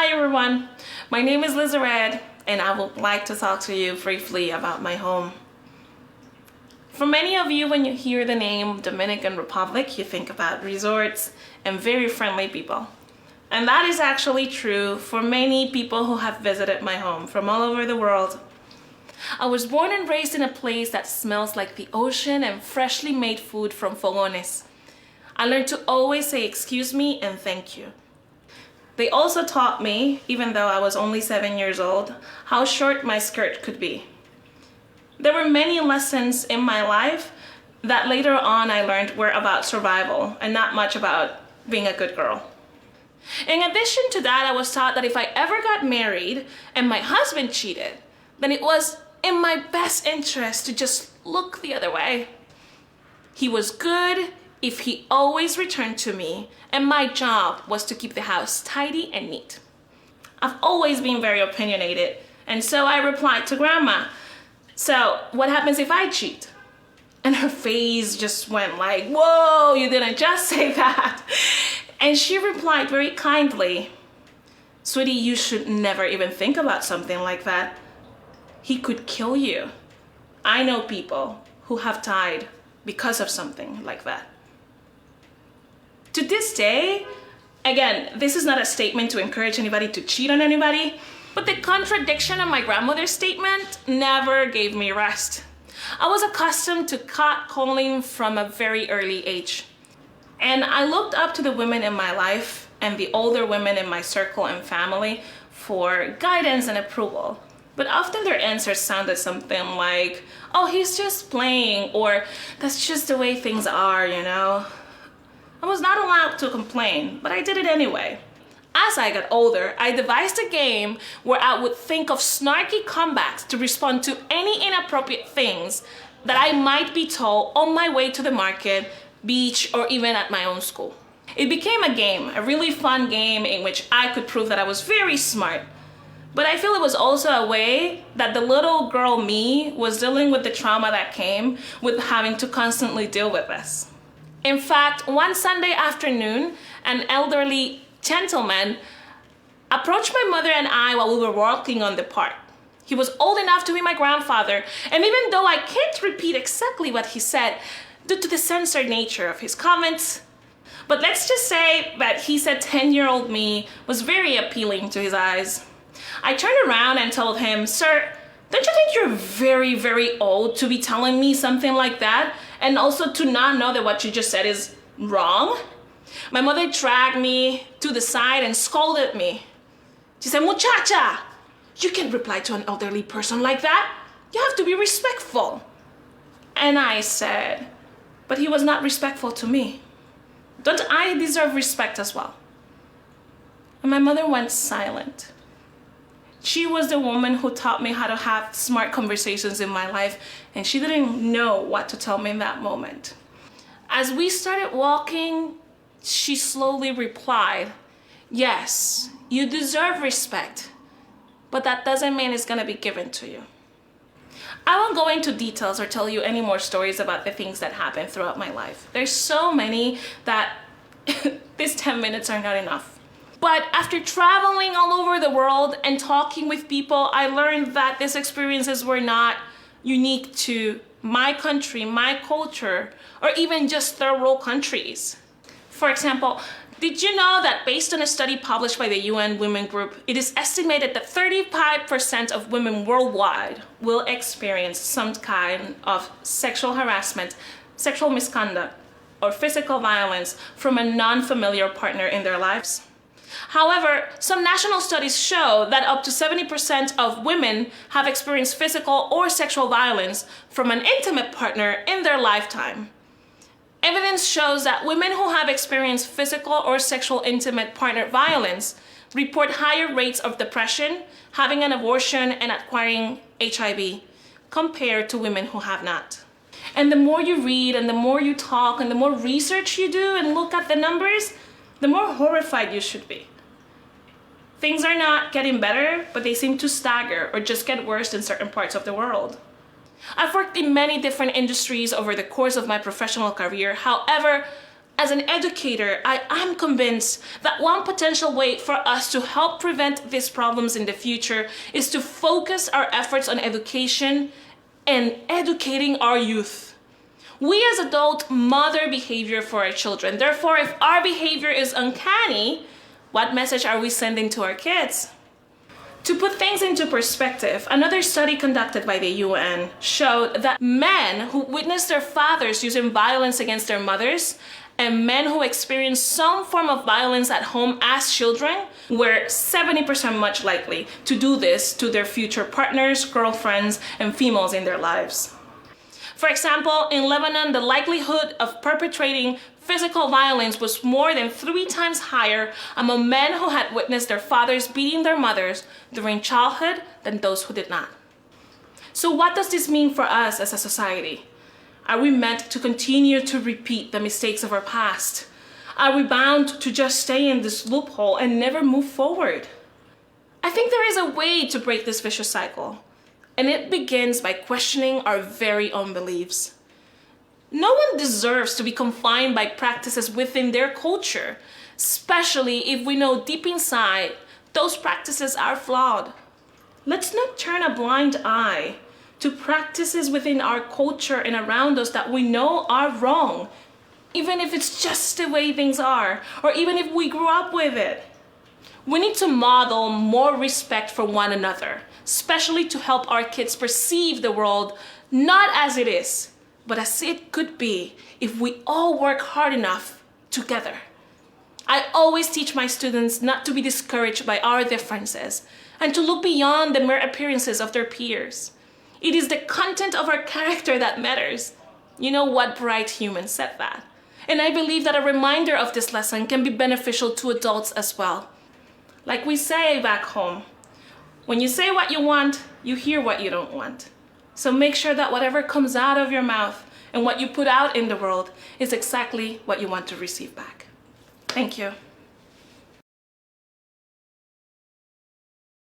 Hi everyone, my name is Lissarette and I would like to talk to you briefly about my home. For many of you, when you hear the name Dominican Republic, you think about resorts and very friendly people. And that is actually true for many people who have visited my home from all over the world. I was born and raised in a place that smells like the ocean and freshly made food from fogones. I learned to always say excuse me and thank you. They also taught me, even though I was only 7 years old, how short my skirt could be. There were many lessons in my life that later on I learned were about survival and not much about being a good girl. In addition to that, I was taught that if I ever got married and my husband cheated, then it was in my best interest to just look the other way. He was good if he always returned to me, and my job was to keep the house tidy and neat. I've always been very opinionated, and so I replied to Grandma, "So what happens if I cheat?" And her face just went like, "Whoa, you didn't just say that." And she replied very kindly, "Sweetie, you should never even think about something like that. He could kill you. I know people who have died because of something like that." To this day, again, this is not a statement to encourage anybody to cheat on anybody, but the contradiction of my grandmother's statement never gave me rest. I was accustomed to catcalling from a very early age. And I looked up to the women in my life and the older women in my circle and family for guidance and approval. But often their answers sounded something like, "Oh, he's just playing," or "That's just the way things are, you know." I was not allowed to complain, but I did it anyway. As I got older, I devised a game where I would think of snarky comebacks to respond to any inappropriate things that I might be told on my way to the market, beach, or even at my own school. It became a game, a really fun game in which I could prove that I was very smart. But I feel it was also a way that the little girl me was dealing with the trauma that came with having to constantly deal with this. In fact, one Sunday afternoon, an elderly gentleman approached my mother and I while we were walking on the park. He was old enough to be my grandfather, and even though I can't repeat exactly what he said due to the censored nature of his comments, but let's just say that he said 10-year-old me was very appealing to his eyes. I turned around and told him, "Sir, don't you think you're very, very old to be telling me something like that? And also to not know that what you just said is wrong?" My mother dragged me to the side and scolded me. She said, "Muchacha, you can't reply to an elderly person like that. You have to be respectful." And I said, "But he was not respectful to me. Don't I deserve respect as well?" And my mother went silent. She was the woman who taught me how to have smart conversations in my life, and she didn't know what to tell me in that moment. As we started walking, she slowly replied, "Yes, you deserve respect, but that doesn't mean it's gonna be given to you." I won't go into details or tell you any more stories about the things that happened throughout my life. There's so many that these 10 minutes are not enough. But after traveling all over the world and talking with people, I learned that these experiences were not unique to my country, my culture, or even just third world countries. For example, did you know that based on a study published by the UN Women Group, it is estimated that 35% of women worldwide will experience some kind of sexual harassment, sexual misconduct, or physical violence from a non-familiar partner in their lives? However, some national studies show that up to 70% of women have experienced physical or sexual violence from an intimate partner in their lifetime. Evidence shows that women who have experienced physical or sexual intimate partner violence report higher rates of depression, having an abortion, and acquiring HIV compared to women who have not. And the more you read and the more you talk and the more research you do and look at the numbers, the more horrified you should be. Things are not getting better, but they seem to stagger or just get worse in certain parts of the world. I've worked in many different industries over the course of my professional career. However, As an educator, I am convinced that one potential way for us to help prevent these problems in the future is to focus our efforts on education and educating our youth. We as adults model behavior for our children. Therefore, if our behavior is uncanny, what message are we sending to our kids? To put things into perspective, another study conducted by the UN showed that men who witnessed their fathers using violence against their mothers and men who experienced some form of violence at home as children were 70% much likely to do this to their future partners, girlfriends, and females in their lives. For example, in Lebanon, the likelihood of perpetrating physical violence was more than 3 times higher among men who had witnessed their fathers beating their mothers during childhood than those who did not. So what does this mean for us as a society? Are we meant to continue to repeat the mistakes of our past? Are we bound to just stay in this loophole and never move forward? I think there is a way to break this vicious cycle, and it begins by questioning our very own beliefs. No one deserves to be confined by practices within their culture, especially if we know deep inside those practices are flawed. Let's not turn a blind eye to practices within our culture and around us that we know are wrong, even if it's just the way things are, or even if we grew up with it. We need to model more respect for one another, especially to help our kids perceive the world not as it is, but as it could be if we all work hard enough together. I always teach my students not to be discouraged by our differences and to look beyond the mere appearances of their peers. It is the content of our character that matters. You know what bright human said that? And I believe that a reminder of this lesson can be beneficial to adults as well. Like we say back home, when you say what you want, you hear what you don't want. So make sure that whatever comes out of your mouth and what you put out in the world is exactly what you want to receive back. Thank you.